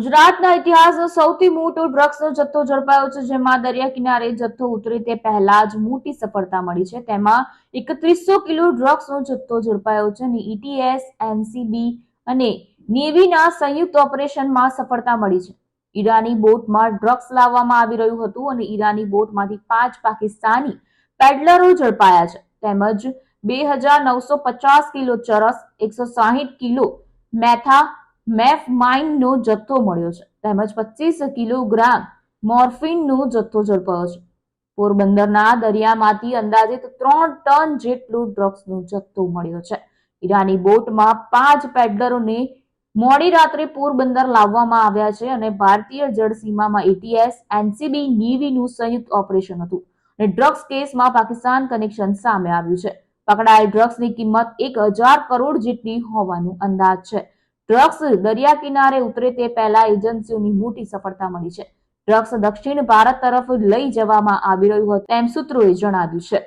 ગુજરાતના ઇતિહાસનો સૌથી મોટો ડ્રગ્સનો જથ્થો ઝડપાયો છે, જેમાં દરિયા કિનારે જથ્થો ઉતરે તે પહેલા જ મોટી સફળતા મળી છે। તેમાં 3100 કિલો ડ્રગ્સનો જથ્થો ઝડપાયો છે અને ETS, NCB અને નેવીના સંયુક્ત ઓપરેશનમાં સફળતા મળી છે। ઈરાની બોટમાં ડ્રગ્સ લાવવામાં આવી રહ્યું હતું અને ઈરાની બોટમાંથી 5 પાકિસ્તાની પેડલરો ઝડપાયા છે, તેમજ 2950 કિલો ચરસ, 160 કિલો મેફમાઇનનો જથ્થો મળ્યો છે, તેમજ 25 કિલોગ્રામ મોર્ફિનનો જથ્થો ઝડપાયો છે। પોરબંદરના દરિયામાંથી અંદાજિત 3 ટન જેટલો ડ્રગ્સનો જથ્થો મળ્યો છે। ઈરાની બોટમાં 5 પેડલરોને મોડી રાત્રે પોરબંદર લાવવામાં આવ્યા છે અને ભારતીય જળસીમામાં ETS, NCB, નેવીનું સંયુક્ત ઓપરેશન હતું અને ડ્રગ્સ કેસમાં પાકિસ્તાન કનેક્શન સામે આવ્યું છે। પકડાયેલ ડ્રગ્સની કિંમત 1000 કરોડ જેટલી હોવાનું અંદાજ છે। ડ્રગ્સ દરિયા કિનારે ઉતરે તે પહેલા એજન્સીઓની મોટી સફળતા મળી છે। ડ્રગ્સ દક્ષિણ ભારત તરફ લઈ જવામાં આવી રહ્યું હતું તેમ સૂત્રોએ જણાવ્યું છે।